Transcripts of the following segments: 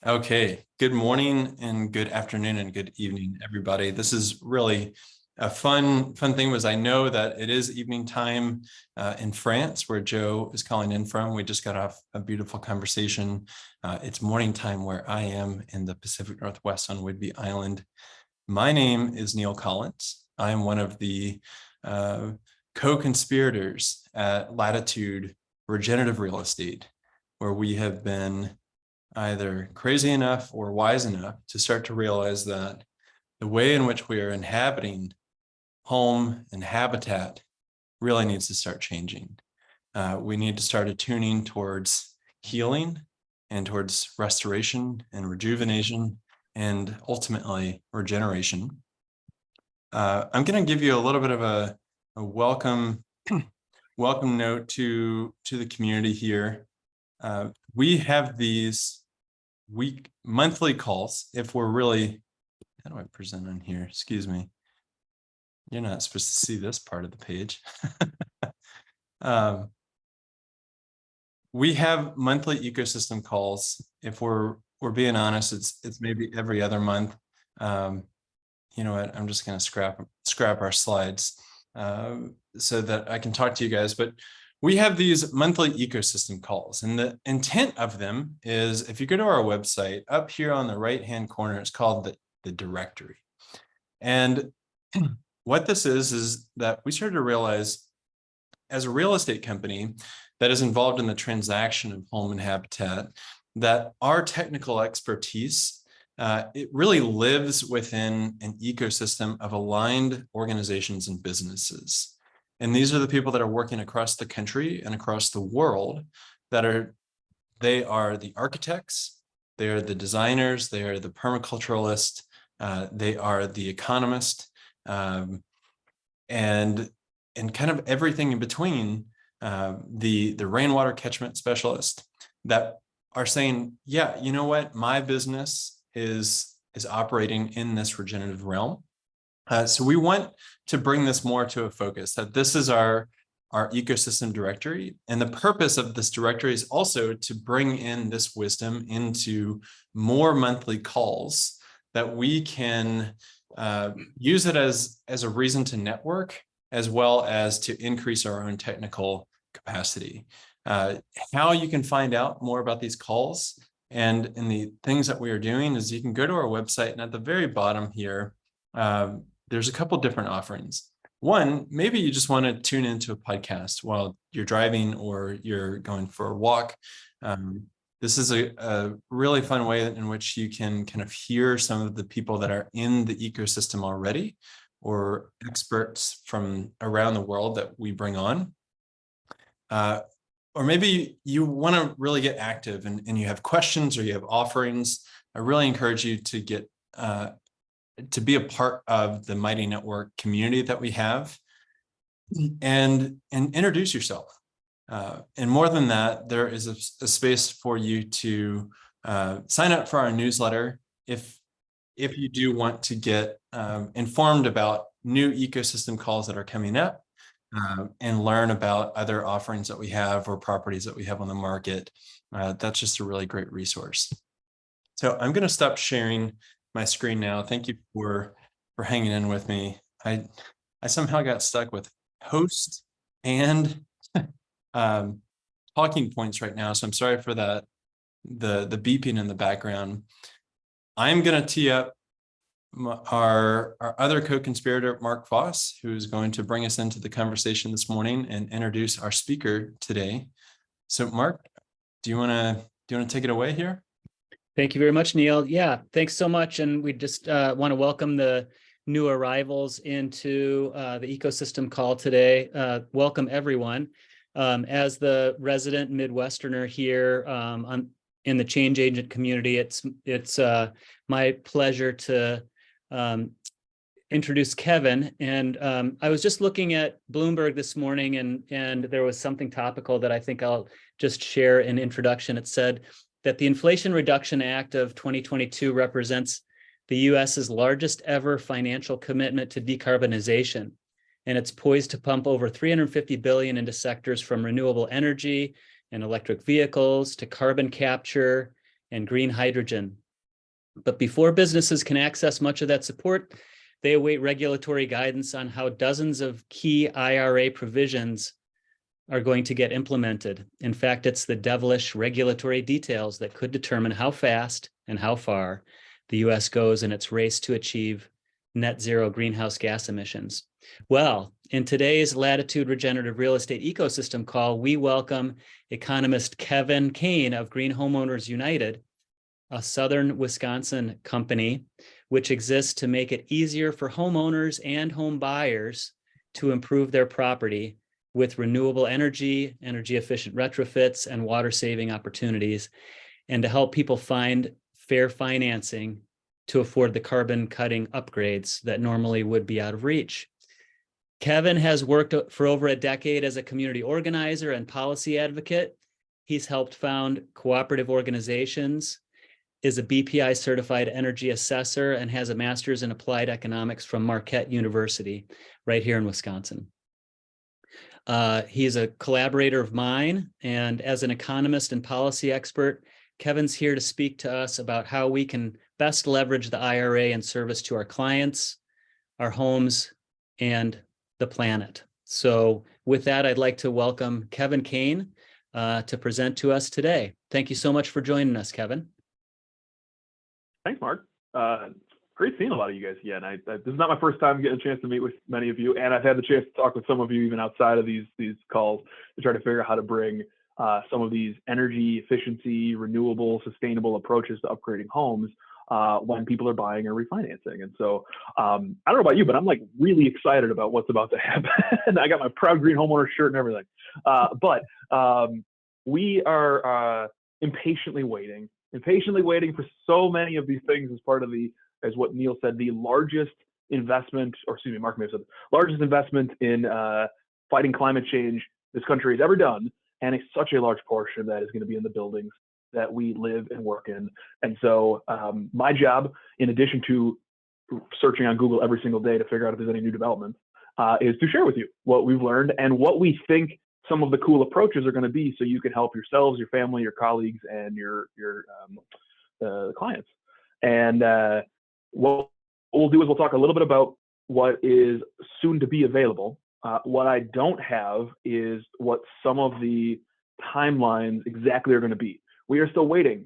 Okay, good morning and good afternoon and good evening, everybody. This is really a fun thing was I know that it is evening time in France where Joe is calling in from. We just got off a beautiful conversation. It's morning time where I am in the Pacific Northwest on Whidbey Island. My name is Neil Collins. I am one of the co-conspirators at Latitude Regenerative Real Estate, where we have been either crazy enough or wise enough to start to realize that the way in which we are inhabiting home and habitat really needs to start changing. We need to start attuning towards healing and towards restoration and rejuvenation and ultimately regeneration. I'm going to give you a little bit of a welcome note to the community here. We have these monthly calls. If we're really, how do I present on here? Excuse me. You're not supposed to see this part of the page. We have monthly ecosystem calls. If we're being honest, it's maybe every other month. You know what? I'm just going to scrap our slides so that I can talk to you guys. But we have these monthly ecosystem calls, and the intent of them is, if you go to our website, up here on the right-hand corner, it's called the directory. And what this is that we started to realize as a real estate company that is involved in the transaction of home and habitat, that our technical expertise, it really lives within an ecosystem of aligned organizations and businesses. And these are the people that are working across the country and across the world they are the architects, they are the designers, they are the permaculturalists, they are the economist, and kind of everything in between, the rainwater catchment specialist that are saying, yeah, you know what, my business is operating in this regenerative realm. So we want to bring this more to a focus, that this is our ecosystem directory. And the purpose of this directory is also to bring in this wisdom into more monthly calls, that we can use it as a reason to network, as well as to increase our own technical capacity. How you can find out more about these calls and the things that we are doing is you can go to our website, and at the very bottom here, there's a couple different offerings. One, maybe you just want to tune into a podcast while you're driving or you're going for a walk. This is a really fun way in which you can kind of hear some of the people that are in the ecosystem already, or experts from around the world that we bring on. Or maybe you want to really get active and you have questions or you have offerings. I really encourage you to get to be a part of the Mighty Network community that we have, and introduce yourself. And more than that, there is a space for you to sign up for our newsletter if you do want to get informed about new ecosystem calls that are coming up, and learn about other offerings that we have or properties that we have on the market. That's just a really great resource. So I'm going to stop sharing my screen now. Thank you for hanging in with me. I somehow got stuck with host and talking points right now, so I'm sorry for that, the beeping in the background. I'm going to tee up our other co-conspirator, Mark Voss, who's going to bring us into the conversation this morning and introduce our speaker today. So Mark, do you want to take it away here? Thank you very much, Neil. Yeah, thanks so much. And we just want to welcome the new arrivals into the ecosystem call today. Welcome, everyone. As the resident Midwesterner here in the change agent community, it's my pleasure to introduce Kevin. And I was just looking at Bloomberg this morning, and there was something topical that I think I'll just share in introduction. It said that the Inflation Reduction Act of 2022 represents the U.S.'s largest ever financial commitment to decarbonization. And it's poised to pump over $350 billion into sectors from renewable energy and electric vehicles to carbon capture and green hydrogen. But before businesses can access much of that support, they await regulatory guidance on how dozens of key IRA provisions are going to get implemented. In fact, it's the devilish regulatory details that could determine how fast and how far the US goes in its race to achieve net zero greenhouse gas emissions. Well, in today's Latitude Regenerative Real Estate Ecosystem call, we welcome economist Kane of Green Homeowners United, a southern Wisconsin company which exists to make it easier for homeowners and home buyers to improve their property with renewable energy, energy efficient retrofits, and water saving opportunities, and to help people find fair financing to afford the carbon cutting upgrades that normally would be out of reach. Kevin has worked for over a decade as a community organizer and policy advocate. He's helped found cooperative organizations, is a BPI certified energy assessor, and has a master's in applied economics from Marquette University right here in Wisconsin. He's a collaborator of mine, and as an economist and policy expert, Kevin's here to speak to us about how we can best leverage the IRA in service to our clients, our homes, and the planet. So with that, I'd like to welcome Kevin Kane to present to us today. Thank you so much for joining us, Kevin. Thanks, Mark. Great seeing a lot of you guys again. This is not my first time getting a chance to meet with many of you, and I've had the chance to talk with some of you even outside of these calls to try to figure out how to bring some of these energy efficiency, renewable, sustainable approaches to upgrading homes when people are buying or refinancing. And so I don't know about you, but I'm like really excited about what's about to happen. I got my proud Green Homeowner shirt and everything. But we are impatiently waiting for so many of these things as part of as what Neil said, the largest investment, or excuse me, Mark may have said, largest investment in fighting climate change this country has ever done. And such a large portion of that is going to be in the buildings that we live and work in. And so my job, in addition to searching on Google every single day to figure out if there's any new developments, is to share with you what we've learned and what we think some of the cool approaches are going to be, so you can help yourselves, your family, your colleagues, and your clients. And what we'll do is we'll talk a little bit about what is soon to be available. What I don't have is what some of the timelines exactly are going to be. We are still waiting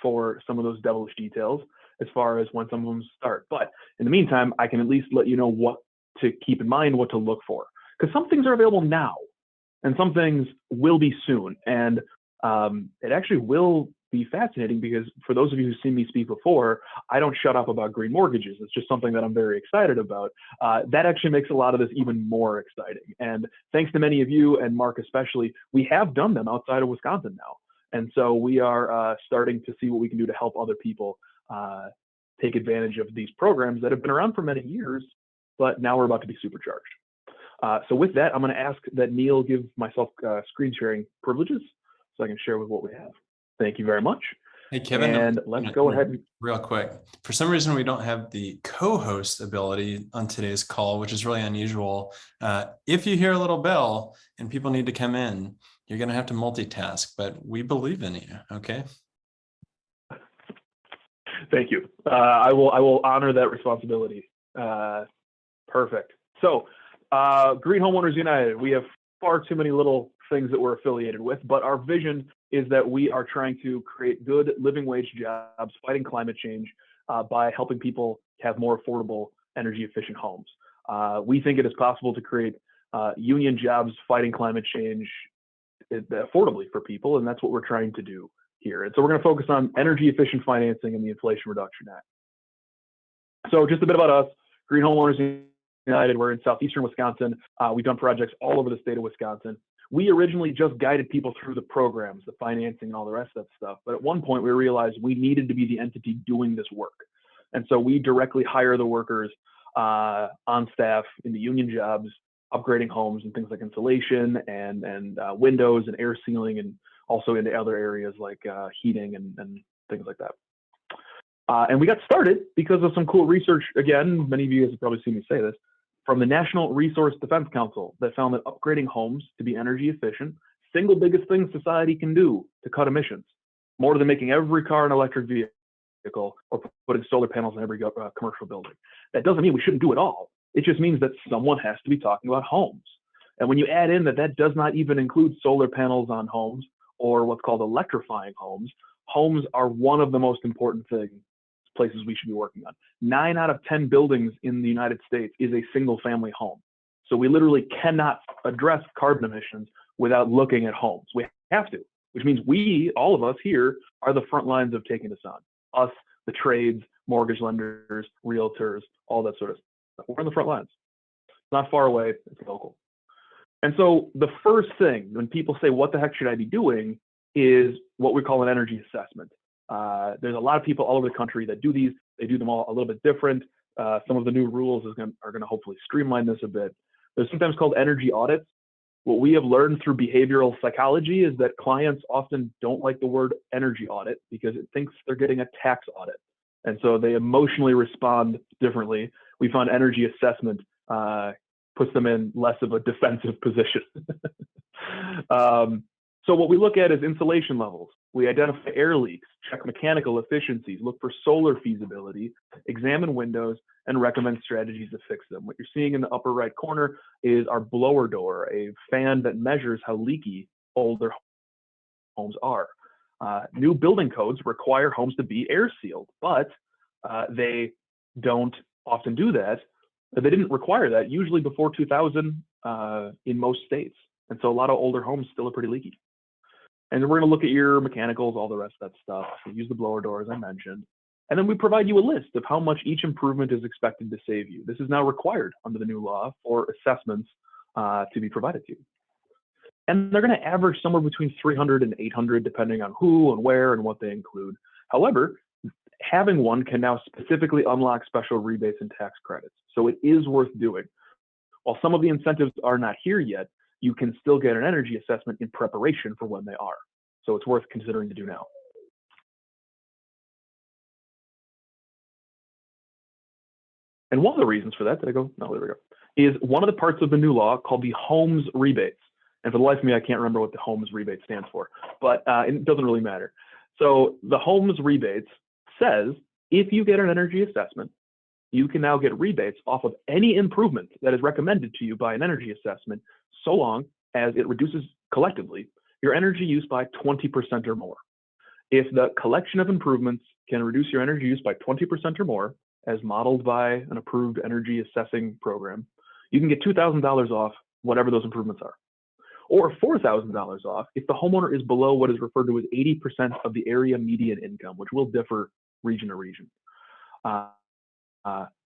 for some of those devilish details as far as when some of them start. But in the meantime, I can at least let you know what to keep in mind, what to look for. Because some things are available now, and some things will be soon. And it actually will be fascinating, because for those of you who've seen me speak before, I don't shut up about green mortgages. It's just something that I'm very excited about. That actually makes a lot of this even more exciting. And thanks to many of you, and Mark especially, we have done them outside of Wisconsin now. And so we are starting to see what we can do to help other people take advantage of these programs that have been around for many years, but now we're about to be supercharged. So with that, I'm going to ask that Neil give myself screen sharing privileges so I can share with what we have. Thank you very much. Hey, Kevin. And let's go ahead. Real quick. For some reason, we don't have the co-host ability on today's call, which is really unusual. If you hear a little bell and people need to come in, you're going to have to multitask, but we believe in you. Okay. Thank you. I will honor that responsibility. Perfect. So Green Homeowners United, we have far too many little things that we're affiliated with, but our vision is that we are trying to create good living wage jobs, fighting climate change by helping people have more affordable, energy efficient homes. We think it is possible to create union jobs fighting climate change affordably for people, and that's what we're trying to do here. And so we're going to focus on energy efficient financing and the Inflation Reduction Act. So just a bit about us, Green Homeowners United, we're in southeastern Wisconsin. We've done projects all over the state of Wisconsin. We originally just guided people through the programs, the financing, and all the rest of that stuff. But at one point, we realized we needed to be the entity doing this work. And so we directly hire the workers on staff in the union jobs, upgrading homes and things like insulation and windows and air sealing, and also into other areas like heating and things like that. And we got started because of some cool research. Again, many of you guys have probably seen me say this, from the National Resource Defense Council, that found that upgrading homes to be energy efficient, single biggest thing society can do to cut emissions. more than making every car an electric vehicle or putting solar panels in every commercial building. That doesn't mean we shouldn't do it all. It just means that someone has to be talking about homes. And when you add in that that does not even include solar panels on homes or what's called electrifying homes, homes are one of the most important places we should be working on. 9 out of 10 buildings in the United States is a single family home. So we literally cannot address carbon emissions without looking at homes. We have to, which means we, all of us here, are the front lines of taking this on. Us, the trades, mortgage lenders, realtors, all that sort of stuff. We're in the front lines. It's not far away, it's local. And so the first thing when people say, what the heck should I be doing, is what we call an energy assessment. There's a lot of people all over the country that do these. They do them all a little bit different. Some of the new rules are going to hopefully streamline this a bit. They're sometimes called energy audits. What we have learned through behavioral psychology is that clients often don't like the word energy audit because it thinks they're getting a tax audit. And so they emotionally respond differently. We found energy assessment puts them in less of a defensive position. So what we look at is insulation levels. We identify air leaks, check mechanical efficiencies, look for solar feasibility, examine windows, and recommend strategies to fix them. What you're seeing in the upper right corner is our blower door, a fan that measures how leaky older homes are. New building codes require homes to be air sealed, but they don't often do that. They didn't require that usually before 2000 in most states. And so a lot of older homes still are pretty leaky. And then we're going to look at your mechanicals, all the rest of that stuff. We use the blower door, as I mentioned. And then we provide you a list of how much each improvement is expected to save you. This is now required under the new law for assessments to be provided to you. And they're going to average somewhere between 300 and 800, depending on who and where and what they include. However, having one can now specifically unlock special rebates and tax credits. So it is worth doing. While some of the incentives are not here yet, you can still get an energy assessment in preparation for when they are. So it's worth considering to do now. And one of the reasons for that, did I go? No, there we go, is one of the parts of the new law called the homes rebates. And for the life of me, I can't remember what the homes rebate stands for, but it doesn't really matter. So the homes rebates says, if you get an energy assessment, you can now get rebates off of any improvement that is recommended to you by an energy assessment, so long as it reduces collectively your energy use by 20% or more. If the collection of improvements can reduce your energy use by 20% or more, as modeled by an approved energy assessing program, you can get $2,000 off whatever those improvements are. Or $4,000 off if the homeowner is below what is referred to as 80% of the area median income, which will differ region to region.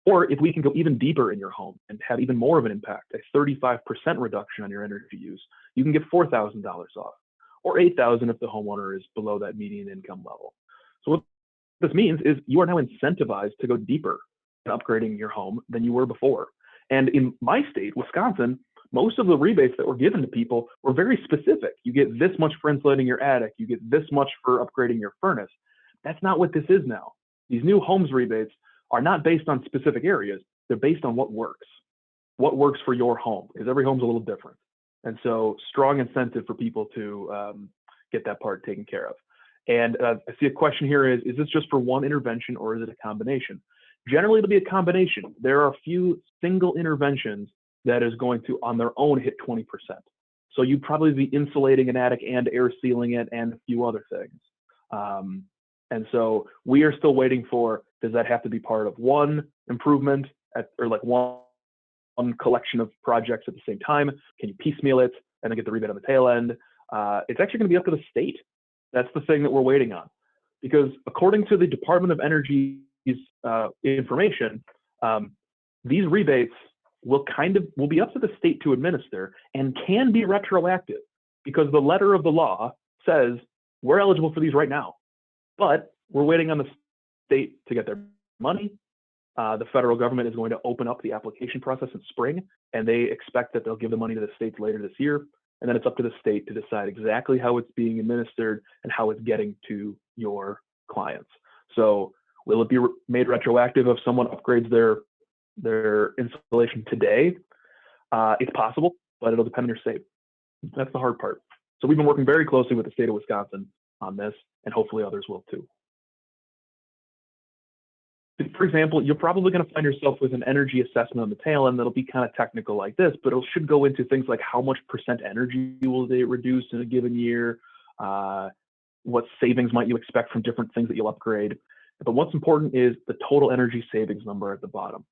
Or if we can go even deeper in your home and have even more of an impact, a 35% reduction on your energy use, you can get $4,000 off, or $8,000 if the homeowner is below that median income level. So what this means is you are now incentivized to go deeper in upgrading your home than you were before. And in my state, Wisconsin, most of the rebates that were given to people were very specific. You get this much for insulating your attic, you get this much for upgrading your furnace. That's not what this is now. These new homes rebates are not based on specific areas. They're based on what works for your home, because every home's a little different. And so strong incentive for people to get that part taken care of. And I see a question here is this just for one intervention or is it a combination? Generally, it'll be a combination. There are a few single interventions that is going to, on their own, hit 20%. So you'd probably be insulating an attic and air sealing it and a few other things. And so we are still waiting for, does that have to be part of one improvement or like one collection of projects at the same time? Can you piecemeal it and then get the rebate on the tail end? It's actually going to be up to the state. That's the thing that we're waiting on. Because according to the Department of Energy's information, these rebates will be up to the state to administer and can be retroactive, because the letter of the law says we're eligible for these right now, but we're waiting on the state to get their money. The federal government is going to open up the application process in spring, and they expect that they'll give the money to the states later this year. And then it's up to the state to decide exactly how it's being administered and how it's getting to your clients. So will it be made retroactive if someone upgrades their installation today? It's possible, but it'll depend on your state. That's the hard part. So we've been working very closely with the state of Wisconsin on this, and hopefully others will too. For example, you're probably going to find yourself with an energy assessment on the tail end that'll be kind of technical like this, but it should go into things like how much percent energy will they reduce in a given year, what savings might you expect from different things that you'll upgrade. But what's important is the total energy savings number at the bottom.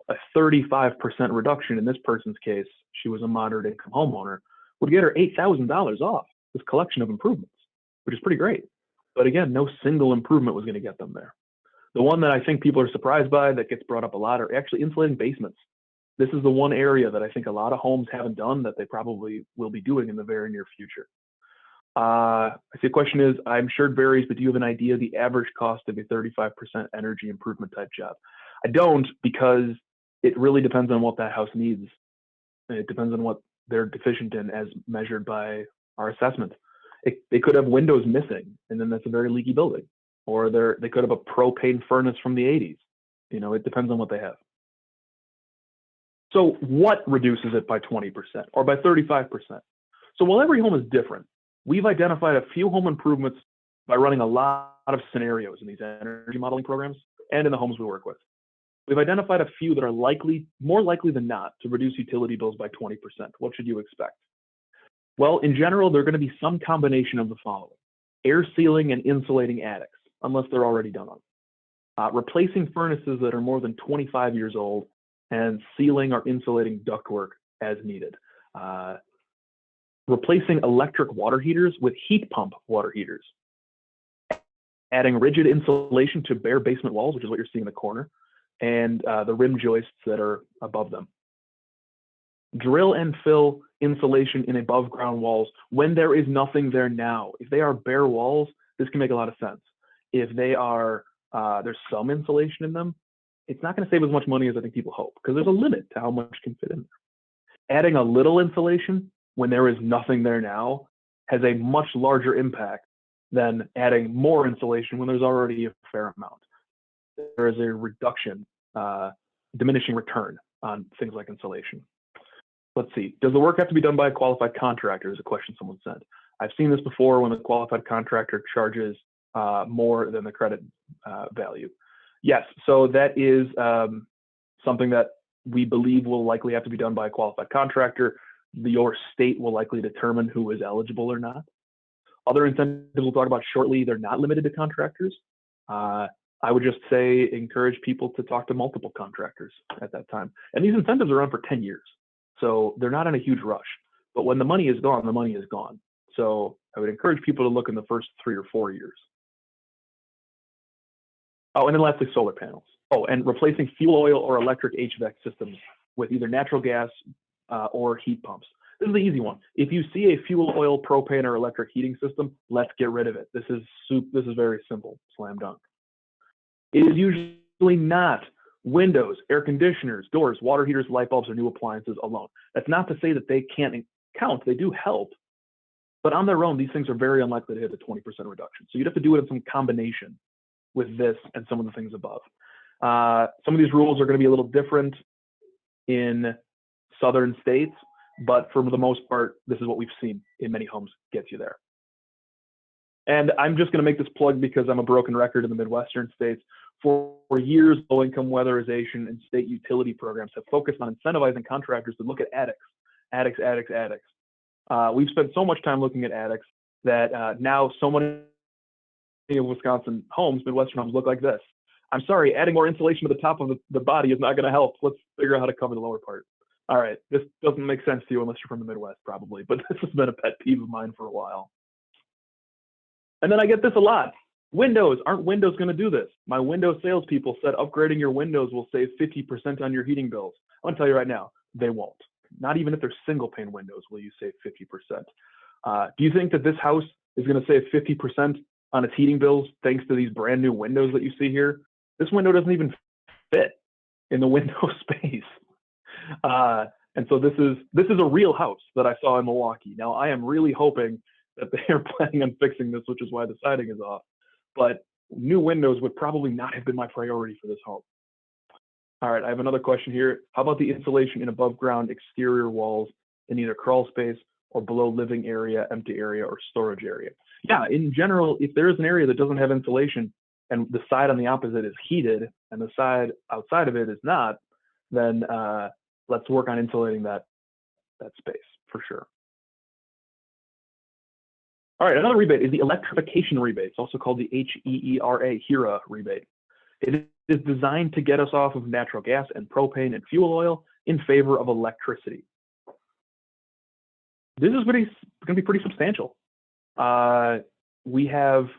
A 35% reduction in this person's case, she was a moderate income homeowner, would get her $8,000 off this collection of improvements, which is pretty great. But again, no single improvement was going to get them there. The one that I think people are surprised by that gets brought up a lot are actually insulating basements. This is the one area that I think a lot of homes haven't done that they probably will be doing in the very near future. I see a question is, I'm sure it varies, but do you have an idea of the average cost of a 35% energy improvement type job? I don't, because it really depends on what that house needs. It depends on what they're deficient in as measured by our assessment. They could have windows missing, and then that's a very leaky building. Or they could have a propane furnace from the 80s. You know, it depends on what they have. So what reduces it by 20% or by 35%? So while every home is different, we've identified a few home improvements by running a lot of scenarios in these energy modeling programs and in the homes we work with. We've identified a few that are more likely than not to reduce utility bills by 20%. What should you expect? Well, in general, they're going to be some combination of the following: air sealing and insulating attics, unless they're already done on. Replacing furnaces that are more than 25 years old, and sealing or insulating ductwork as needed. Replacing electric water heaters with heat pump water heaters. Adding rigid insulation to bare basement walls, which is what you're seeing in the corner, and the rim joists that are above them. Drill and fill insulation in above ground walls when there is nothing there now. If they are bare walls, this can make a lot of sense. If they are, there's some insulation in them, it's not going to save as much money as I think people hope, because there's a limit to how much can fit in there. Adding a little insulation when there is nothing there now has a much larger impact than adding more insulation when there's already a fair amount. There is a reduction, diminishing return on things like insulation. Let's see, does the work have to be done by a qualified contractor, is a question someone sent. I've seen this before when a qualified contractor charges more than the credit value. Yes, so that is something that we believe will likely have to be done by a qualified contractor. Your state will likely determine who is eligible or not. Other incentives we'll talk about shortly, they're not limited to contractors. I would just say encourage people to talk to multiple contractors at that time. And these incentives are on for 10 years. So they're not in a huge rush. But when the money is gone, the money is gone. So I would encourage people to look in the first 3 or 4 years. Oh, and then lastly, solar panels. Oh, and replacing fuel oil or electric HVAC systems with either natural gas or heat pumps. This is the easy one. If you see a fuel oil, propane, or electric heating system, let's get rid of it. This is very simple, slam dunk. It is usually not windows, air conditioners, doors, water heaters, light bulbs, or new appliances alone. That's not to say that they can't count. They do help. But on their own, these things are very unlikely to hit a 20% reduction. So you'd have to do it in some combination with this and some of the things above. Some of these rules are going to be a little different in southern states, but for the most part, this is what we've seen in many homes gets you there. And I'm just going to make this plug because I'm a broken record in the Midwestern states. For years, low-income weatherization and state utility programs have focused on incentivizing contractors to look at attics. We've spent so much time looking at attics that now so many of Wisconsin homes, Midwestern homes, look like this. I'm sorry, adding more insulation to the top of the body is not going to help. Let's figure out how to cover the lower part. All right, this doesn't make sense to you unless you're from the Midwest, probably, but this has been a pet peeve of mine for a while. And then I get this a lot. Windows, aren't windows going to do this? My window salespeople said upgrading your windows will save 50% on your heating bills. I'm going to tell you right now, they won't. Not even if they're single pane windows will you save 50%. Do you think that this house is going to save 50% on its heating bills thanks to these brand new windows that you see here? This window doesn't even fit in the window space. And so this is a real house that I saw in Milwaukee. Now I am really hoping that they are planning on fixing this, which is why the siding is off. But new windows would probably not have been my priority for this home. All right, I have another question here. How about the insulation in above ground exterior walls in either crawl space or below living area, empty area, or storage area. Yeah, in general, if there is an area that doesn't have insulation and the side on the opposite is heated and the side outside of it is not, then let's work on insulating that space for sure. All right, another rebate is the electrification rebate. It's also called the HERA rebate. It is designed to get us off of natural gas and propane and fuel oil in favor of electricity. This is going to be pretty substantial. We have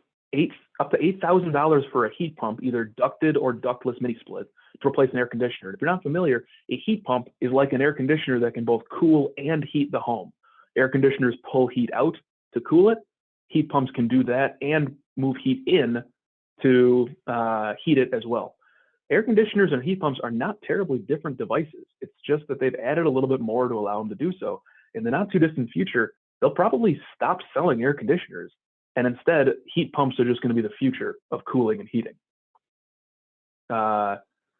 up to $8,000 for a heat pump, either ducted or ductless mini split, to replace an air conditioner. If you're not familiar, a heat pump is like an air conditioner that can both cool and heat the home. Air conditioners pull heat out to cool it. Heat pumps can do that and move heat in to heat it as well. Air conditioners and heat pumps are not terribly different devices. It's just that they've added a little bit more to allow them to do so. In the not too distant future, they'll probably stop selling air conditioners, and instead heat pumps are just going to be the future of cooling and heating.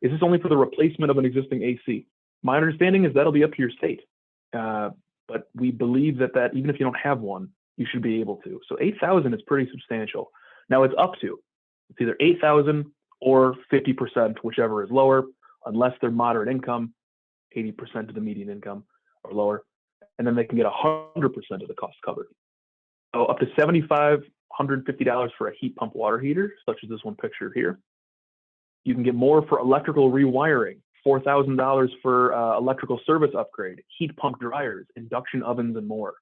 Is this only for the replacement of an existing AC? My understanding is that'll be up to your state, but we believe that even if you don't have one, you should be able to. So 8,000 is pretty substantial. Now it's either 8,000 or 50%, whichever is lower, unless they're moderate income, 80% of the median income or lower, and then they can get 100% of the cost covered. So up to $7,550 for a heat pump water heater, such as this one pictured here. You can get more for electrical rewiring, $4,000 for electrical service upgrade, heat pump dryers, induction ovens, and more.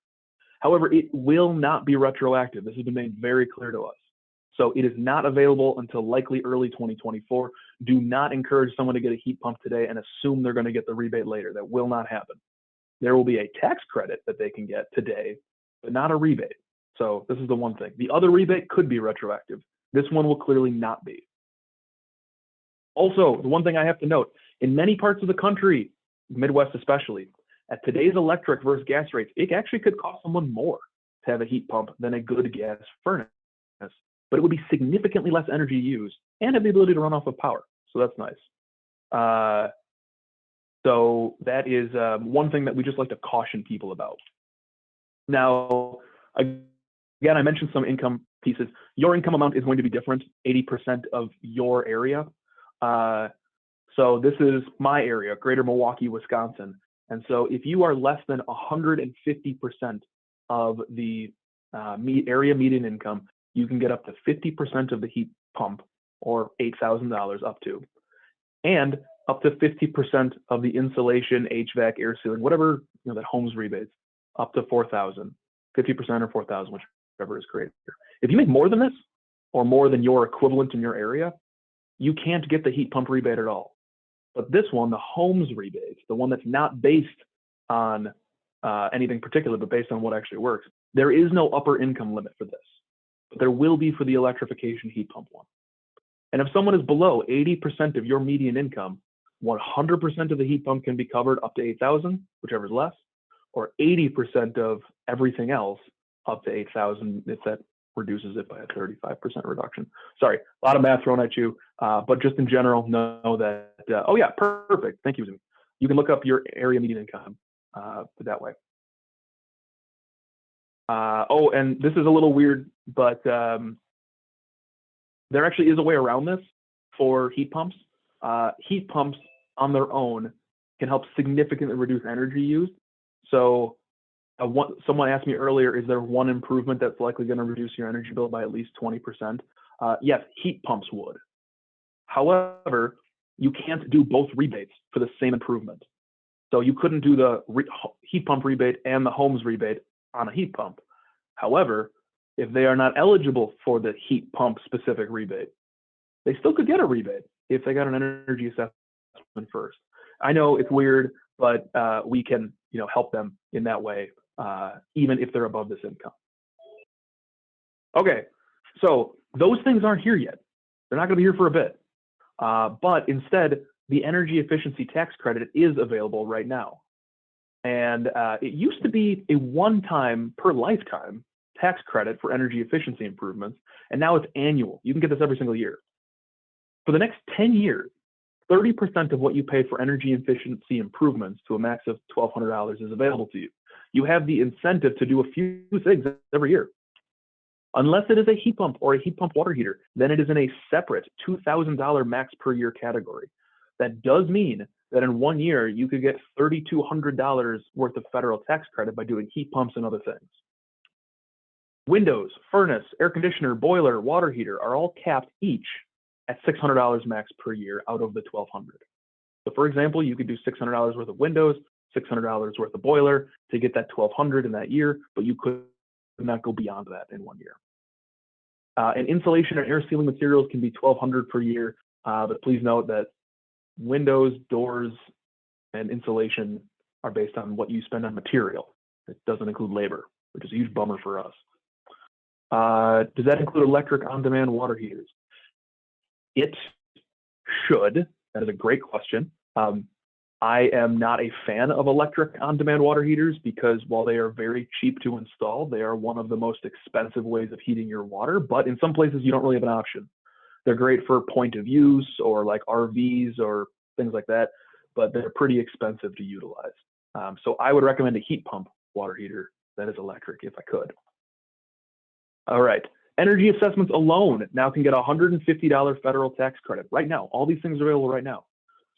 However, it will not be retroactive. This has been made very clear to us. So it is not available until likely early 2024. Do not encourage someone to get a heat pump today and assume they're going to get the rebate later. That will not happen. There will be a tax credit that they can get today, but not a rebate. So this is the one thing. The other rebate could be retroactive. This one will clearly not be. Also, the one thing I have to note, in many parts of the country, Midwest especially, at today's electric versus gas rates, it actually could cost someone more to have a heat pump than a good gas furnace. But it would be significantly less energy used and have the ability to run off of power. So that's nice. So that is one thing that we just like to caution people about. Now, again, I mentioned some income pieces. Your income amount is going to be different, 80% of your area. So this is my area, Greater Milwaukee, Wisconsin. And so if you are less than 150% of the area median income, you can get up to 50% of the heat pump, or $8,000 up to, and up to 50% of the insulation, HVAC, air sealing, whatever, that homes rebates, up to $4,000, 50% or $4,000, whichever is greater. If you make more than this, or more than your equivalent in your area, you can't get the heat pump rebate at all. But this one, the homes rebate, the one that's not based on anything particular, but based on what actually works, there is no upper income limit for this. But there will be for the electrification heat pump one. And if someone is below 80% of your median income, 100% of the heat pump can be covered up to 8,000, whichever is less, or 80% of everything else up to 8,000 if that reduces it by a 35% reduction. Sorry, a lot of math thrown at you, but just in general, know that, oh yeah, perfect. Thank you, Zoom. You can look up your area median income that way. Oh, and this is a little weird, but there actually is a way around this for heat pumps. Heat pumps on their own can help significantly reduce energy use. So someone asked me earlier, is there one improvement that's likely going to reduce your energy bill by at least 20%? Yes, heat pumps would. However, you can't do both rebates for the same improvement. So you couldn't do the heat pump rebate and the homes rebate on a heat pump. However, if they are not eligible for the heat pump specific rebate, they still could get a rebate if they got an energy assessment first. I know it's weird, but we can help them in that way, even if they're above this income. Okay, so those things aren't here yet. They're not going to be here for a bit. But instead, the energy efficiency tax credit is available right now. And it used to be a one-time per lifetime tax credit for energy efficiency improvements, and now it's annual. You can get this every single year. For the next 10 years, 30% of what you pay for energy efficiency improvements to a max of $1,200 is available to you. you have the incentive to do a few things every year. Unless it is a heat pump or a heat pump water heater, then it is in a separate $2,000 max per year category. That does mean that in 1 year, you could get $3,200 worth of federal tax credit by doing heat pumps and other things. Windows, furnace, air conditioner, boiler, water heater are all capped each at $600 max per year out of the $1,200. So for example, you could do $600 worth of windows, $600 worth of boiler to get that $1,200 in that year, but you could not go beyond that in 1 year. And insulation and air sealing materials can be $1,200 per year, but please note that windows, doors, and insulation are based on what you spend on material. It doesn't include labor, which is a huge bummer for us. Does that include electric on-demand water heaters? It should. That is a great question. I am not a fan of electric on-demand water heaters because while they are very cheap to install, they are one of the most expensive ways of heating your water. But in some places, you don't really have an option. They're great for point of use or like RVs or things like that, but they're pretty expensive to utilize. So I would recommend a heat pump water heater that is electric if I could. All right. Energy assessments alone now can get a $150 federal tax credit right now. All these things are available right now.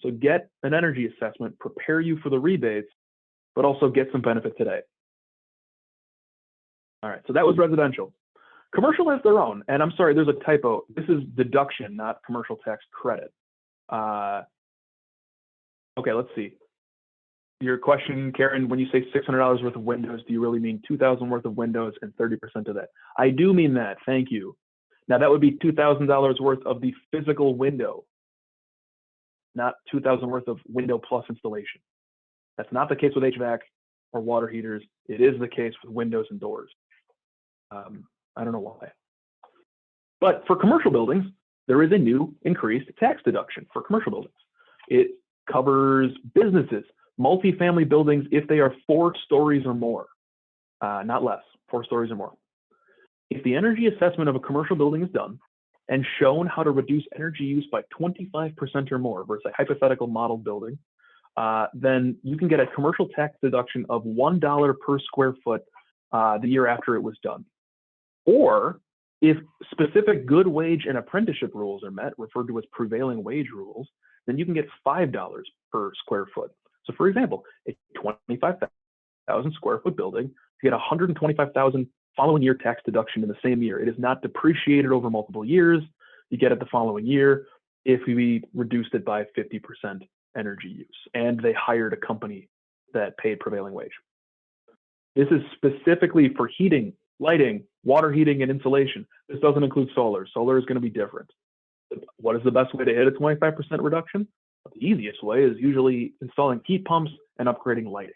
So get an energy assessment, prepare you for the rebates, but also get some benefit today. All right, so that was residential. Commercial has their own, and I'm sorry, there's a typo. This is deduction, not commercial tax credit. Okay, let's see. Your question, Karen, when you say $600 worth of windows, do you really mean $2,000 worth of windows and 30% of that? I do mean that, thank you. Now that would be $2,000 worth of the physical window, not $2,000 worth of window plus installation. That's not the case with HVAC or water heaters. It is the case with windows and doors. I don't know why. But for commercial buildings, there is a new increased tax deduction for commercial buildings. It covers businesses, multifamily buildings if they are 4 stories or more, not less, 4 stories or more. If the energy assessment of a commercial building is done and shown how to reduce energy use by 25% or more versus a hypothetical model building, then you can get a commercial tax deduction of $1 per square foot the year after it was done. Or if specific good wage and apprenticeship rules are met, referred to as prevailing wage rules, then you can get $5 per square foot. So for example, a 25,000 square foot building, you get 125,000 following year tax deduction in the same year. It is not depreciated over multiple years. You get it the following year if we reduced it by 50% energy use and they hired a company that paid prevailing wage. This is specifically for heating, lighting, water heating, and insulation. This doesn't include solar. Solar is going to be different. What is the best way to hit a 25% reduction? The easiest way is usually installing heat pumps and upgrading lighting.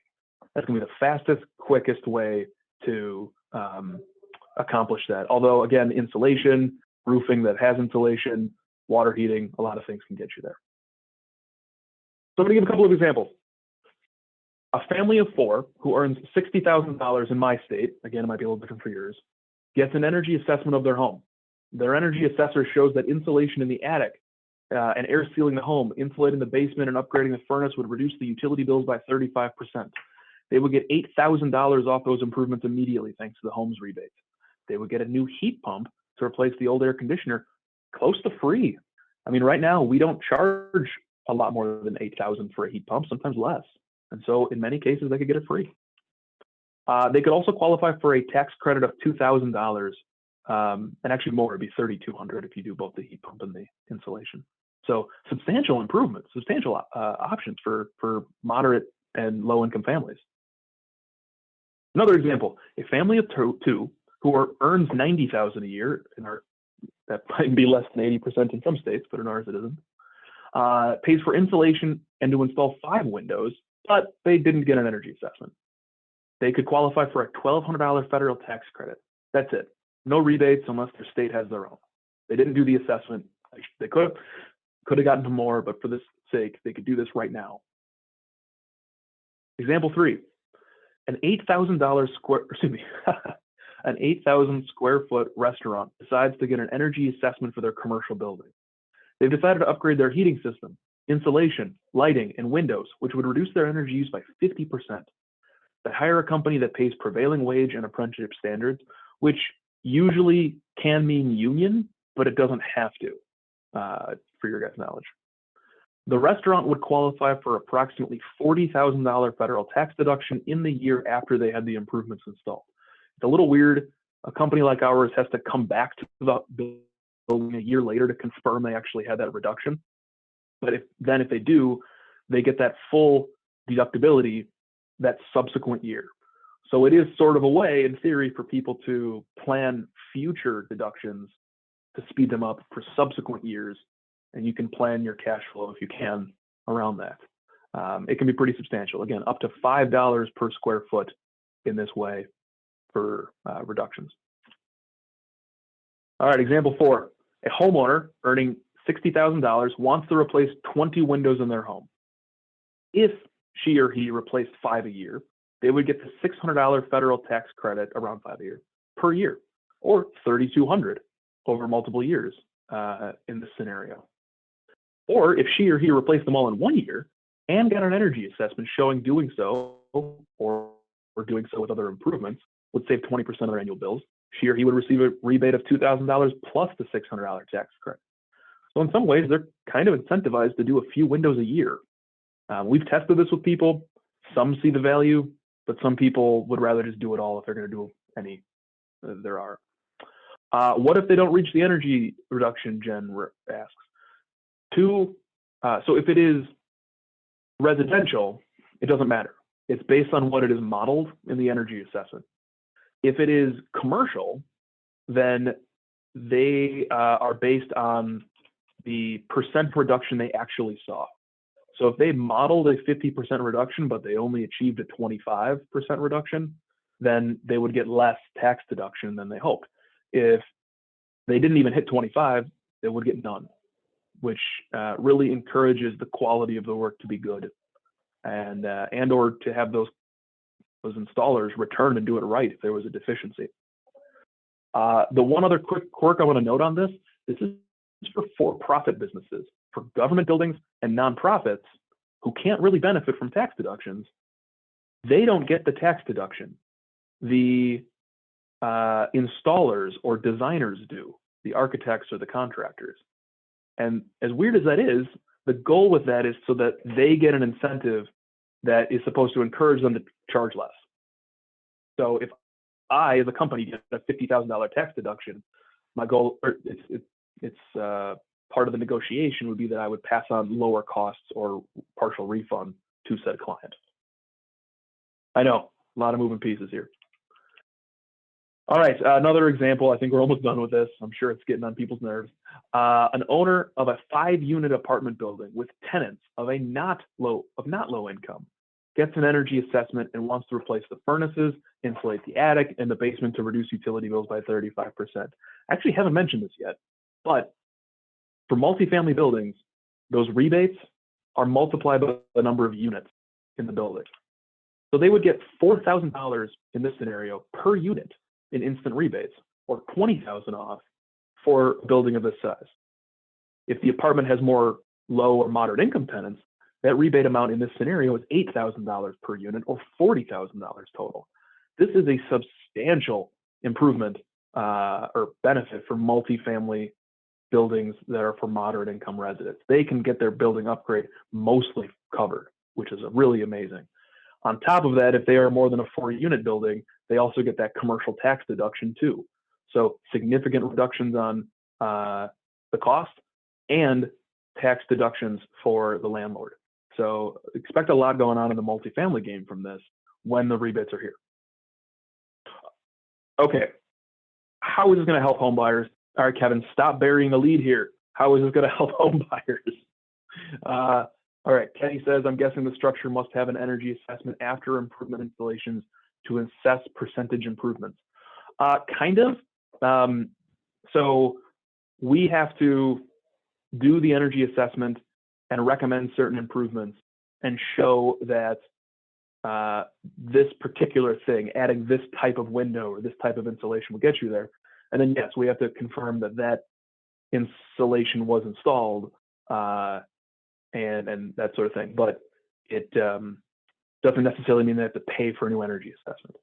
That's going to be the fastest, quickest way to accomplish that. Although, again, insulation, roofing that has insulation, water heating, a lot of things can get you there. So I'm going to give a couple of examples. A family of 4 who earns $60,000 in my state, again, it might be a little different for yours, gets an energy assessment of their home. Their energy assessor shows that insulation in the attic and air sealing the home, insulating the basement, and upgrading the furnace would reduce the utility bills by 35%. They would get $8,000 off those improvements immediately thanks to the home's rebates. They would get a new heat pump to replace the old air conditioner close to free. I mean, right now, we don't charge a lot more than $8,000 for a heat pump, sometimes less. And so in many cases, they could get it free. They could also qualify for a tax credit of $2,000, and actually more, it'd be $3,200 if you do both the heat pump and the insulation. So substantial improvements, substantial options for moderate and low-income families. Another example, a family of 2 who earns $90,000 a year, that might be less than 80% in some states, but in ours it isn't, pays for insulation and to install 5 windows, but they didn't get an energy assessment. They could qualify for a $1,200 federal tax credit. That's it. No rebates unless their state has their own. They didn't do the assessment. They could have gotten to more, but for this sake, they could do this right now. Example 3, an an 8,000 square foot restaurant decides to get an energy assessment for their commercial building. They've decided to upgrade their heating system, insulation, lighting, and windows, which would reduce their energy use by 50%. They hire a company that pays prevailing wage and apprenticeship standards, which usually can mean union, but it doesn't have to, for your guys' knowledge. The restaurant would qualify for approximately $40,000 federal tax deduction in the year after they had the improvements installed. It's a little weird. A company like ours has to come back to the building a year later to confirm they actually had that reduction. But if they do, they get that full deductibility that subsequent year. So it is sort of a way, in theory, for people to plan future deductions to speed them up for subsequent years, and you can plan your cash flow if you can around that. It can be pretty substantial. Again, up to $5 per square foot in this way for reductions. All right, example 4. A homeowner earning $60,000 wants to replace 20 windows in their home. If she or he replaced 5 a year, they would get the $600 federal tax credit around 5 a year per year, or $3,200 over multiple years in this scenario. Or if she or he replaced them all in 1 year and got an energy assessment showing doing so, or doing so with other improvements, would save 20% of their annual bills, she or he would receive a rebate of $2,000 plus the $600 tax credit. So in some ways, they're kind of incentivized to do a few windows a year. We've tested this with people. Some see the value, but some people would rather just do it all if they're going to do any. There are. What if they don't reach the energy reduction, Jen asks? So if it is residential, it doesn't matter. It's based on what it is modeled in the energy assessment. If it is commercial, then they are based on the percent reduction they actually saw. So if they modeled a 50% reduction, but they only achieved a 25% reduction, then they would get less tax deduction than they hoped. If they didn't even hit 25, they would get none, which really encourages the quality of the work to be good, and or to have those installers return and do it right if there was a deficiency. The one other quick quirk I want to note on this is for-profit businesses. For government buildings and nonprofits who can't really benefit from tax deductions, they don't get the tax deduction. The installers or designers do, the architects or the contractors. And as weird as that is, the goal with that is so that they get an incentive that is supposed to encourage them to charge less. So if I, as a company, get a $50,000 tax deduction, my goal, or it's part of the negotiation would be that I would pass on lower costs or partial refund to said client. I know, a lot of moving pieces here. All right, another example. I think we're almost done with this. I'm sure it's getting on people's nerves. An owner of a 5-unit apartment building with tenants of not low income gets an energy assessment and wants to replace the furnaces, insulate the attic, and the basement to reduce utility bills by 35%. I actually haven't mentioned this yet, but for multifamily buildings, those rebates are multiplied by the number of units in the building. So they would get $4,000 in this scenario per unit in instant rebates, or $20,000 off for a building of this size. If the apartment has more low or moderate income tenants, that rebate amount in this scenario is $8,000 per unit, or $40,000 total. This is a substantial improvement or benefit for multifamily buildings that are for moderate income residents. They can get their building upgrade mostly covered, which is really amazing. On top of that, if they are more than a 4-unit building, they also get that commercial tax deduction too. So significant reductions on the cost and tax deductions for the landlord. So expect a lot going on in the multifamily game from this when the rebates are here. Okay, how is this going to help home buyers? All right, Kevin, stop burying the lead here. How is this going to help home buyers? All right, Kenny says, I'm guessing the structure must have an energy assessment after improvement installations to assess percentage improvements. Kind of. So we have to do the energy assessment and recommend certain improvements and show that this particular thing, adding this type of window or this type of insulation will get you there. And then, yes, we have to confirm that that insulation was installed and that sort of thing. But it Doesn't necessarily mean they have to pay for a new energy assessment.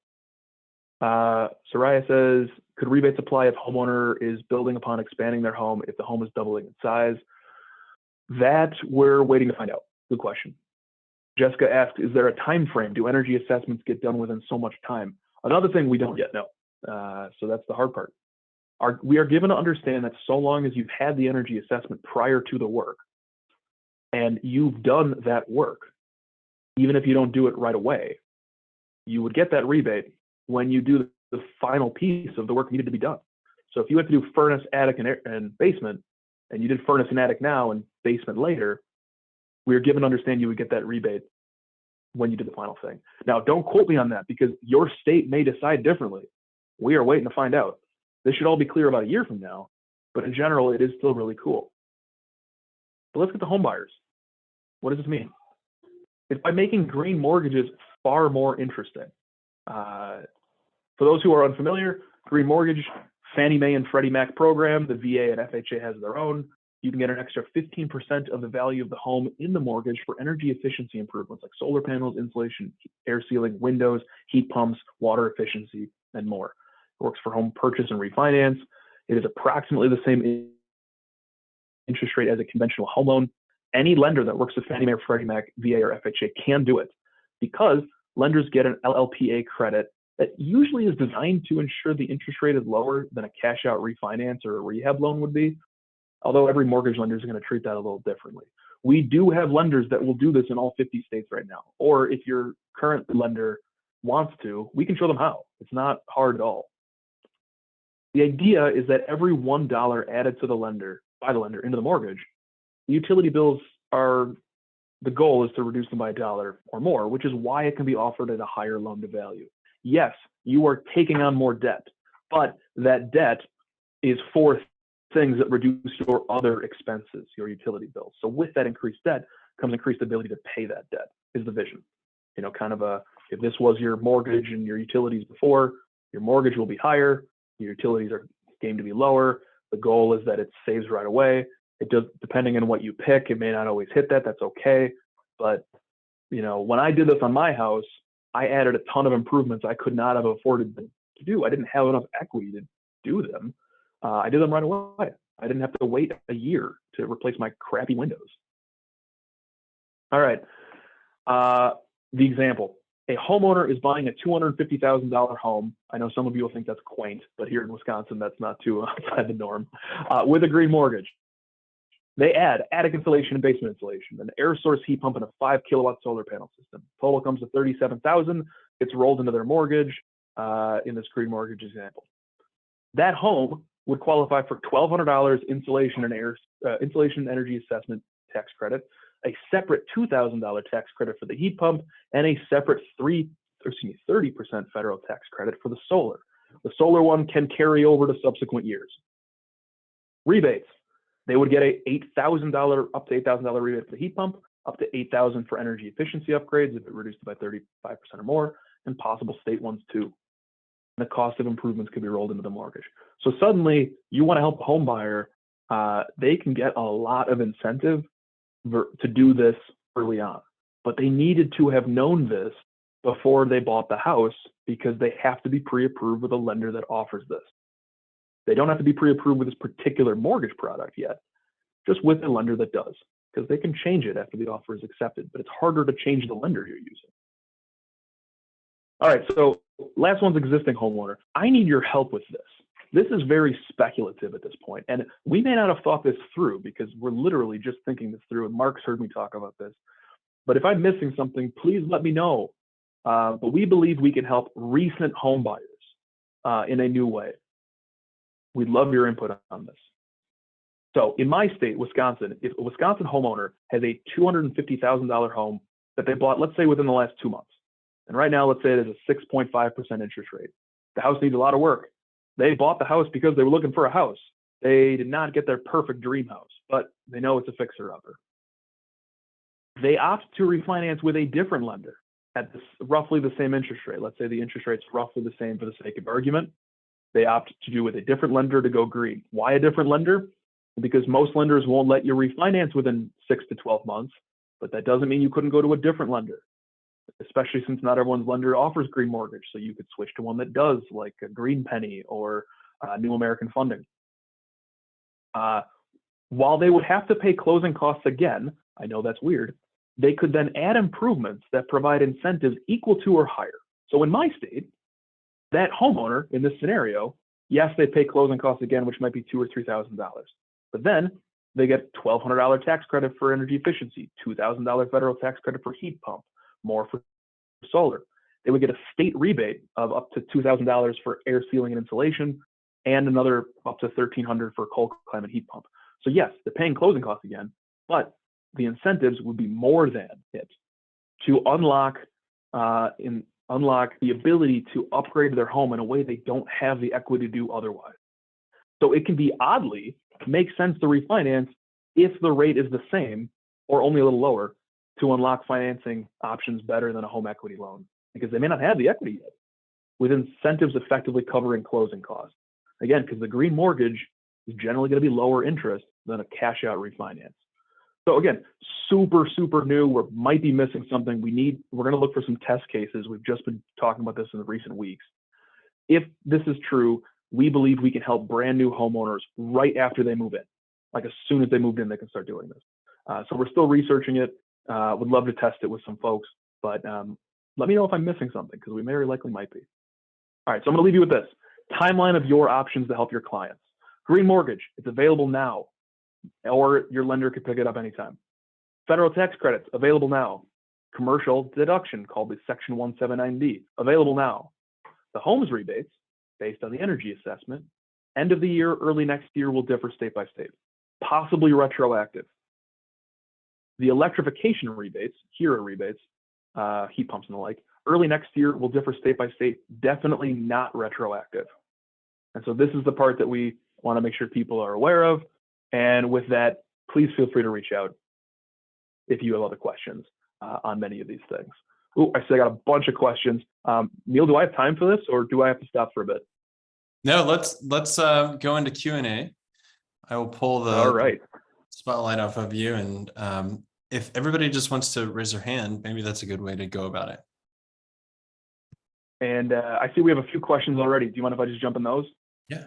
Soraya says, could rebates apply if homeowner is building upon expanding their home if the home is doubling in size? That we're waiting to find out. Good question. Jessica asked, is there a time frame? Do energy assessments get done within so much time? Another thing we don't yet know. So that's the hard part. We are given to understand that so long as you've had the energy assessment prior to the work and you've done that work, even if you don't do it right away, you would get that rebate when you do the final piece of the work needed to be done. So if you have to do furnace, attic, and basement, and you did furnace and attic now and basement later, we are given to understand you would get that rebate when you did the final thing. Now, don't quote me on that because your state may decide differently. We are waiting to find out. This should all be clear about a year from now, but in general, it is still really cool. But let's get to home buyers. What does this mean? It's by making green mortgages far more interesting. For those who are unfamiliar, green mortgage, Fannie Mae and Freddie Mac program, the VA and FHA has their own. You can get an extra 15% of the value of the home in the mortgage for energy efficiency improvements like solar panels, insulation, air sealing, windows, heat pumps, water efficiency, and more. It works for home purchase and refinance. It is approximately the same interest rate as a conventional home loan. Any lender that works with Fannie Mae, Freddie Mac, VA, or FHA can do it because lenders get an LLPA credit that usually is designed to ensure the interest rate is lower than a cash out refinance or a rehab loan would be. Although every mortgage lender is going to treat that a little differently. We do have lenders that will do this in all 50 states right now. Or if your current lender wants to, we can show them how. It's not hard at all. The idea is that every $1 added to the lender, by the lender, into the mortgage, the utility bills are, the goal is to reduce them by $1 or more, which is why it can be offered at a higher loan to value. Yes, you are taking on more debt, but that debt is for things that reduce your other expenses, your utility bills. So with that increased debt comes increased ability to pay that debt is the vision. You know, kind of if this was your mortgage and your utilities before, your mortgage will be higher, your utilities are aimed to be lower. The goal is that it saves right away. It does, depending on what you pick, it may not always hit that, that's okay. But, you know, when I did this on my house, I added a ton of improvements I could not have afforded to do. I didn't have enough equity to do them. I did them right away. I didn't have to wait a year to replace my crappy windows. All right. The example, a homeowner is buying a $250,000 home. I know some of you will think that's quaint, but here in Wisconsin, that's not too outside the norm, with a green mortgage. They add attic insulation and basement insulation, an air source heat pump, and a 5 kilowatt solar panel system. Total comes to $37,000. It's rolled into their mortgage in this green mortgage example. That home would qualify for $1,200 insulation and energy assessment tax credit, a separate $2,000 tax credit for the heat pump, and a separate 30% federal tax credit for the solar. The solar one can carry over to subsequent years. Rebates. They would get a $8,000 up to $8,000 rebate for the heat pump, up to $8,000 for energy efficiency upgrades if it reduced by 35% or more, and possible state ones too. The cost of improvements could be rolled into the mortgage. So suddenly, you want to help a home buyer, they can get a lot of incentive to do this early on. But they needed to have known this before they bought the house because they have to be pre-approved with a lender that offers this. They don't have to be pre-approved with this particular mortgage product yet, just with a lender that does, because they can change it after the offer is accepted, but it's harder to change the lender you're using. All right, so last one's existing homeowner. I need your help with this. This is very speculative at this point, and we may not have thought this through because we're literally just thinking this through, and Mark's heard me talk about this. But if I'm missing something, please let me know. But we believe we can help recent home buyers in a new way. We'd love your input on this. So in my state, Wisconsin, if a Wisconsin homeowner has a $250,000 home that they bought, let's say within the last 2 months, and right now, let's say it is a 6.5% interest rate. The house needs a lot of work. They bought the house because they were looking for a house. They did not get their perfect dream house, but they know it's a fixer-upper. They opt to refinance with a different lender at roughly the same interest rate. Let's say the interest rate's roughly the same for the sake of argument. They opt to do with a different lender to go green. Why a different lender? Because most lenders won't let you refinance within 6 to 12 months, but that doesn't mean you couldn't go to a different lender. especially since not everyone's lender offers green mortgage. So you could switch to one that does, like a Green Penny or New American Funding. While they would have to pay closing costs again, I know that's weird, they could then add improvements that provide incentives equal to or higher. So in my state, that homeowner in this scenario, yes, they pay closing costs again, which might be $2,000 or $3,000, but then they get $1,200 tax credit for energy efficiency, $2,000 federal tax credit for heat pump, more for solar. They would get a state rebate of up to $2,000 for air sealing and insulation, and another up to $1,300 for cold climate heat pump. So yes, they're paying closing costs again, but the incentives would be more than it to unlock the ability to upgrade their home in a way they don't have the equity to do otherwise. So it can be oddly make sense to refinance if the rate is the same or only a little lower to unlock financing options better than a home equity loan, because they may not have the equity yet, with incentives effectively covering closing costs. Again, because the green mortgage is generally going to be lower interest than a cash out refinance. So again, super, super new. We might be missing something. We're going to look for some test cases. We've just been talking about this in the recent weeks. If this is true, we believe we can help brand new homeowners right after they move in. Like as soon as they moved in, they can start doing this. So we're still researching it. Would love to test it with some folks, but let me know if I'm missing something, because we very likely might be. All right, so I'm going to leave you with this. Timeline of your options to help your clients. Green mortgage, it's available now, or your lender could pick it up anytime. Federal tax credits, available now. Commercial deduction, called the Section 179D, available now. The homes rebates, based on the energy assessment, end of the year, early next year, will differ state by state, possibly retroactive. The electrification rebates, HERA rebates, heat pumps and the like, early next year will differ state by state, definitely not retroactive. And so this is the part that we want to make sure people are aware of. And with that, please feel free to reach out if you have other questions on many of these things. Oh, I still got a bunch of questions. Neil, do I have time for this, or do I have to stop for a bit? No, let's go into Q&A. I will pull the All right. spotlight off of you, and if everybody just wants to raise their hand, maybe that's a good way to go about it. And I see we have a few questions already. Do you mind if I just jump in those? Yeah.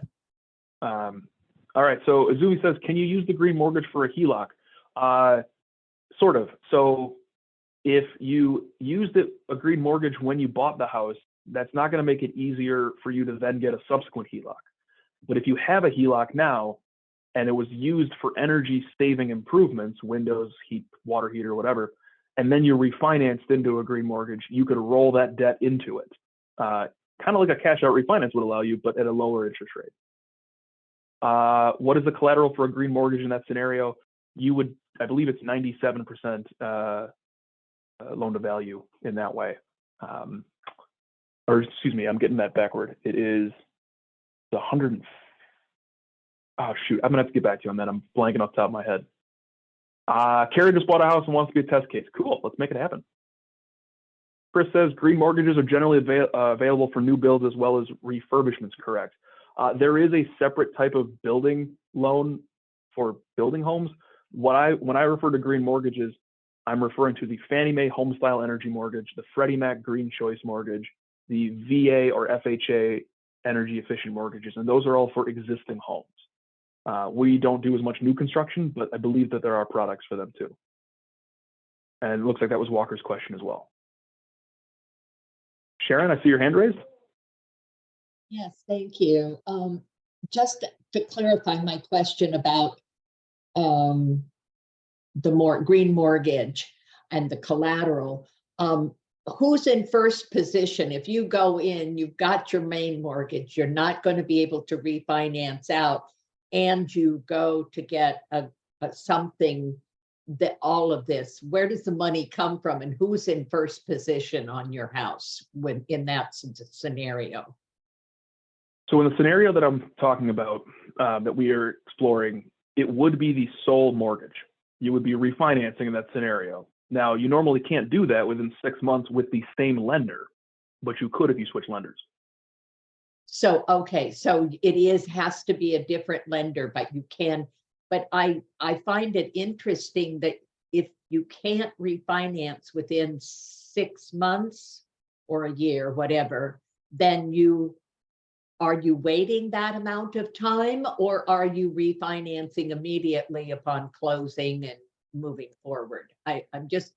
All right. So Azumi says, can you use the green mortgage for a HELOC? Sort of. So if you used a green mortgage when you bought the house, that's not going to make it easier for you to then get a subsequent HELOC. But if you have a HELOC now, and it was used for energy saving improvements, windows, heat, water heater, whatever, and then you refinanced into a green mortgage, you could roll that debt into it. Kind of like a cash out refinance would allow you, but at a lower interest rate. What is the collateral for a green mortgage in that scenario? You would, I believe it's 97% loan to value in that way. Or excuse me, I'm getting that backward. It is the 100. Oh shoot, I'm gonna have to get back to you on that. I'm blanking off the top of my head. Carrie just bought a house and wants to be a test case. Cool, let's make it happen. Chris says green mortgages are generally available for new builds as well as refurbishments, correct? There is a separate type of building loan for building homes. When I refer to green mortgages, I'm referring to the Fannie Mae Home Style Energy Mortgage, the Freddie Mac Green Choice Mortgage, the VA or FHA Energy Efficient Mortgages, and those are all for existing homes. We don't do as much new construction, but I believe that there are products for them too. And it looks like that was Walker's question as well. Sharon, I see your hand raised. Yes, thank you. Just to clarify my question about the green mortgage and the collateral, who's in first position? If you go in, you've got your main mortgage, you're not going to be able to refinance out, and you go to get something, that all of this, where does the money come from, and who's in first position on your house when in that scenario? So in the scenario that I'm talking about, that we are exploring, it would be the sole mortgage. You would be refinancing in that scenario. Now, you normally can't do that within 6 months with the same lender, but you could if you switch lenders. So, okay, so it has to be a different lender, but you can, but I find it interesting that if you can't refinance within 6 months or a year, whatever, then are you waiting that amount of time, or are you refinancing immediately upon closing and moving forward? I'm just,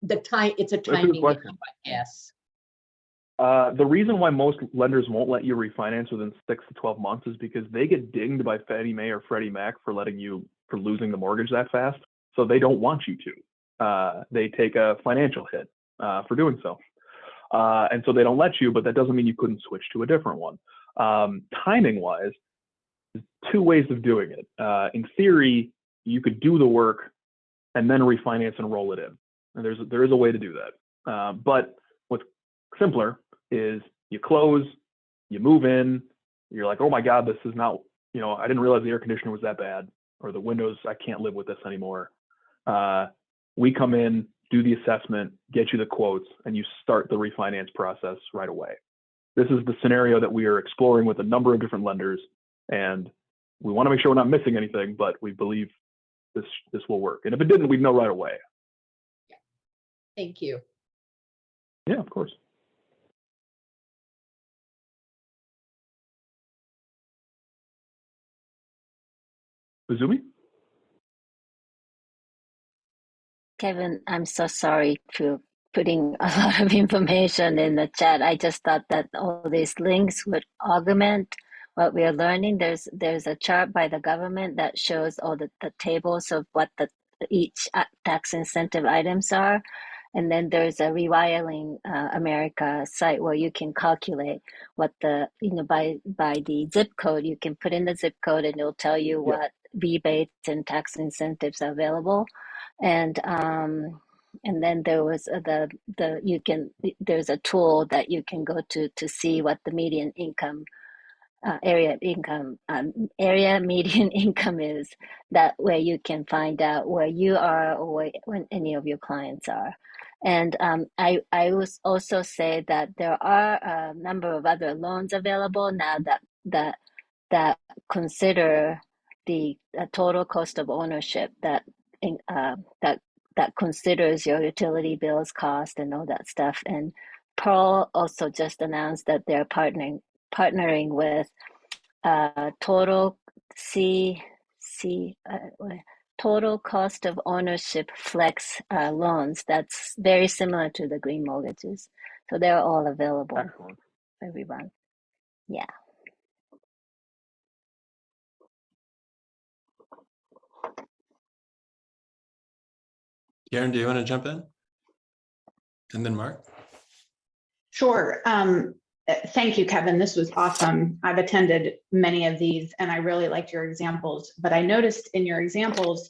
it's a timing issue, I guess. The reason why most lenders won't let you refinance within 6 to 12 months is because they get dinged by Fannie Mae or Freddie Mac for losing the mortgage that fast. So they don't want you to. They take a financial hit for doing so. And so they don't let you, but that doesn't mean you couldn't switch to a different one. Timing wise, there's 2 ways of doing it. In theory, you could do the work and then refinance and roll it in. And there is a way to do that. But what's simpler is you close, you move in, you're like, oh my God, this is not, I didn't realize the air conditioner was that bad, or the windows, I can't live with this anymore. We come in, do the assessment, get you the quotes, and you start the refinance process right away. This is the scenario that we are exploring with a number of different lenders, and we want to make sure we're not missing anything, but we believe this will work. And if it didn't, we'd know right away. Thank you. Yeah, of course. Uzumi? Kevin, I'm so sorry for putting a lot of information in the chat. I just thought that all these links would augment what we are learning. There's a chart by the government that shows all the tables of what each tax incentive items are. And then there's a Rewiring America site where you can calculate what by the zip code. You can put in the zip code and it'll tell you what rebates and tax incentives are available. And then there was there's a tool that you can go to see what the median income area median income is. That way you can find out where you are or when any of your clients are. And I will also say that there are a number of other loans available now that consider the total cost of ownership, that considers your utility bills cost and all that stuff. And Pearl also just announced that they're partnering with total cost of ownership flex loans. That's very similar to the green mortgages. So they're all available. Excellent. For everyone. Yeah. Karen, do you want to jump in? And then Mark? Sure. Thank you, Kevin. This was awesome. I've attended many of these and I really liked your examples, but I noticed in your examples,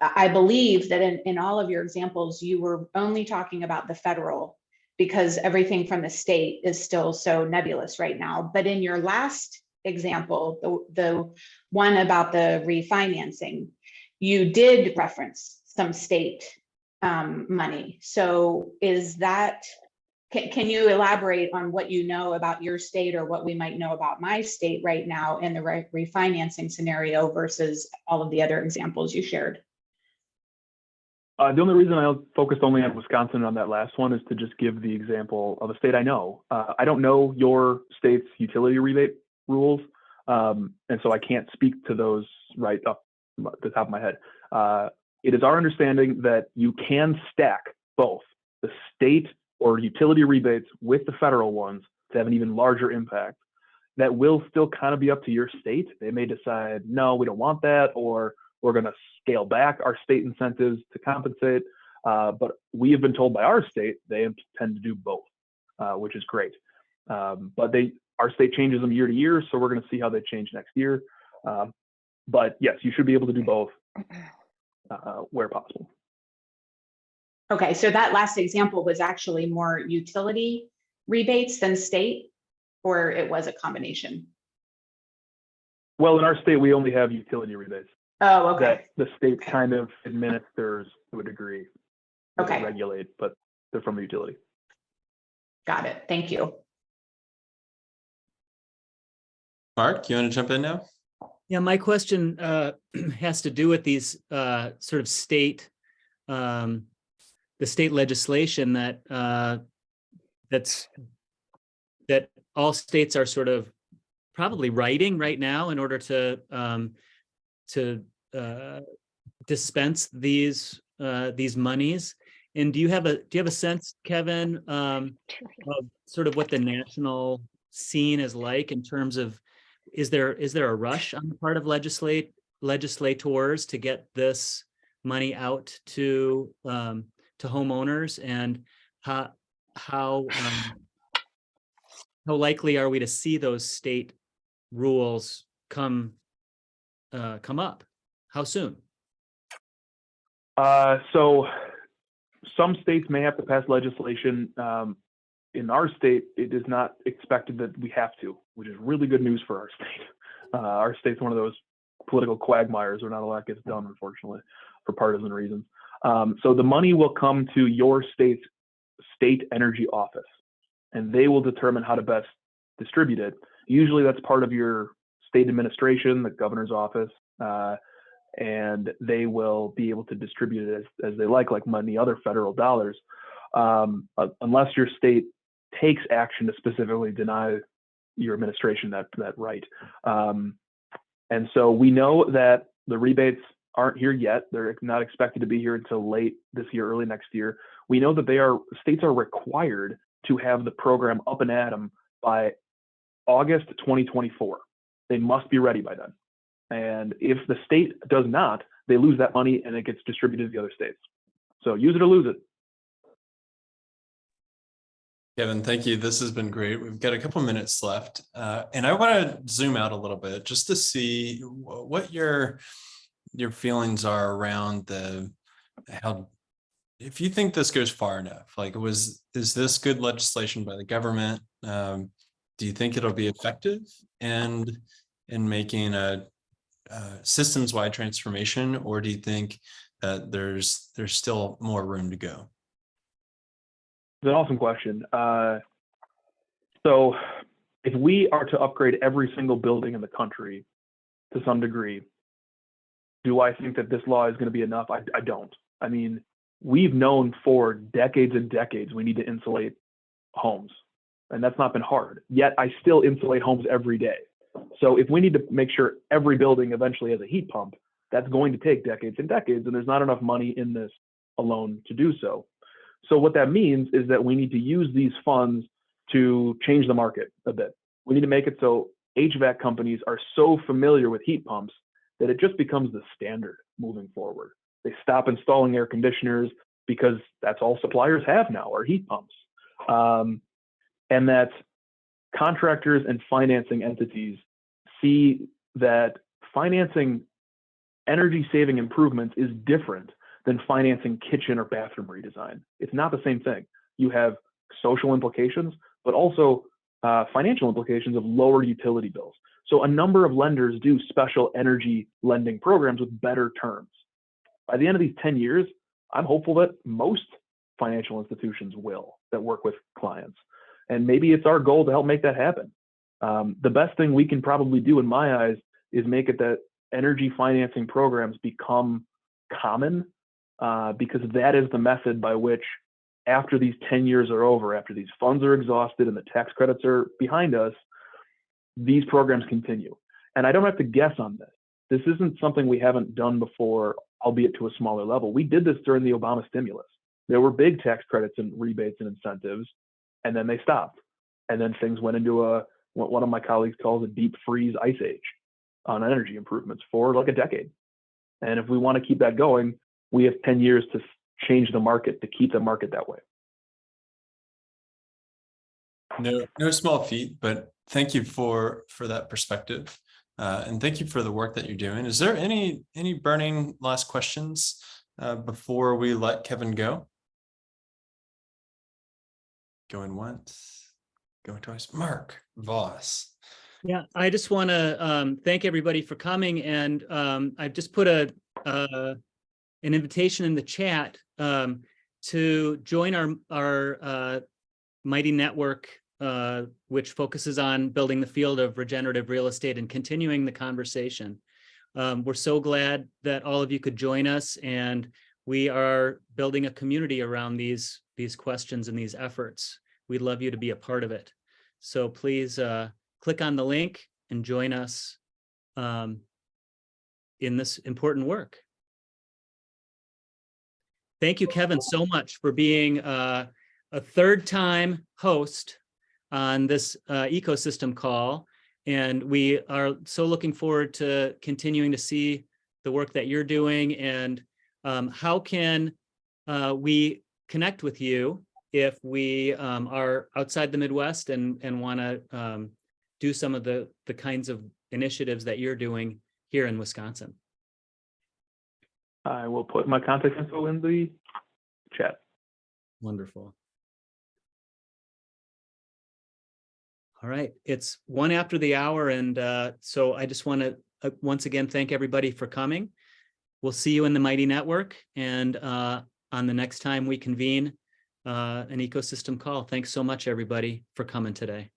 I believe that in all of your examples, you were only talking about the federal, because everything from the state is still so nebulous right now. But in your last example, the one about the refinancing, you did reference some state money. So is that, can you elaborate on what you know about your state or what we might know about my state right now in the refinancing scenario versus all of the other examples you shared? The only reason I focused only on Wisconsin on that last one is to just give the example of a state I know. I don't know your state's utility rebate rules, and so I can't speak to those right off the top of my head. It is our understanding that you can stack both the state or utility rebates with the federal ones to have an even larger impact. That will still kind of be up to your state. They may decide, no, we don't want that, or we're going to scale back our state incentives to compensate. But we have been told by our state they intend to do both, which is great. But our state changes them year to year, so we're going to see how they change next year. But yes, you should be able to do both where possible. Okay, so that last example was actually more utility rebates than state, or it was a combination? Well, in our state, we only have utility rebates. Oh, okay. That the state kind of administers to a degree. Okay. Regulate, but they're from the utility. Got it. Thank you. Mark, you want to jump in now? Yeah, my question has to do with these sort of state the state legislation that that all states are sort of probably writing right now in order to dispense these monies. And do you have a sense, Kevin, of sort of what the national scene is like in terms of, is there a rush on the part of legislators to get this money out to homeowners, and how likely are we to see those state rules come up? How soon? So some states may have to pass legislation. In our state, it is not expected that we have to, which is really good news for our state. Our state's one of those political quagmires where not a lot gets done, unfortunately, for partisan reasons. So the money will come to your state's state energy office, and they will determine how to best distribute it. Usually that's part of your state administration, the governor's office, and they will be able to distribute it as they like many other federal dollars, unless your state takes action to specifically deny your administration that right. And so we know that the rebates aren't here yet. They're not expected to be here until late this year, early next year. We know that states are required to have the program up and at 'em by August 2024. They must be ready by then. And if the state does not, they lose that money and it gets distributed to the other states. So use it or lose it. Kevin, thank you. This has been great. We've got a couple minutes left. And I want to zoom out a little bit just to see what your feelings are around if you think this goes far enough. Is this good legislation by the government? Do you think it'll be effective in making a systems-wide transformation, or do you think that there's still more room to go? It's an awesome question. So if we are to upgrade every single building in the country to some degree, do I think that this law is going to be enough? I don't. I mean, we've known for decades and decades we need to insulate homes, and that's not been hard. Yet I still insulate homes every day. So if we need to make sure every building eventually has a heat pump, that's going to take decades and decades, and there's not enough money in this alone to do so. So what that means is that we need to use these funds to change the market a bit. We need to make it so HVAC companies are so familiar with heat pumps that it just becomes the standard moving forward. They stop installing air conditioners because that's all suppliers have now, are heat pumps. And that contractors and financing entities see that financing energy saving improvements is different than financing kitchen or bathroom redesign. It's not the same thing. You have social implications, but also financial implications of lower utility bills. So a number of lenders do special energy lending programs with better terms. By the end of these 10 years, I'm hopeful that most financial institutions will that work with clients. And maybe it's our goal to help make that happen. The best thing we can probably do in my eyes is make it that energy financing programs become common, because that is the method by which, after these 10 years are over, after these funds are exhausted and the tax credits are behind us, these programs continue. And I don't have to guess on this. This isn't something we haven't done before, albeit to a smaller level. We did this during the Obama stimulus. There were big tax credits and rebates and incentives, and then they stopped. And then things went into what one of my colleagues calls a deep freeze ice age on energy improvements for like a decade. And if we want to keep that going, we have 10 years to change the market, to keep the market that way. No small feat, but thank you for that perspective. And thank you for the work that you're doing. Is there any burning last questions before we let Kevin go? Going once, going twice. Mark Voss. Yeah, I just want to thank everybody for coming, and I've just put an invitation in the chat to join our mighty network, which focuses on building the field of regenerative real estate and continuing the conversation. We're so glad that all of you could join us, and we are building a community around these questions and these efforts. We'd love you to be a part of it. So please click on the link and join us in this important work. Thank you, Kevin, so much for being a third-time host on this ecosystem call. And we are so looking forward to continuing to see the work that you're doing. And how can we connect with you if we are outside the Midwest and want to do some of the kinds of initiatives that you're doing here in Wisconsin? I will put my contact info in the chat. Wonderful. All right, it's 1 after the hour, and so I just want to once again thank everybody for coming. We'll see you in the Mighty Network, and on the next time we convene an ecosystem call. Thanks so much, everybody, for coming today.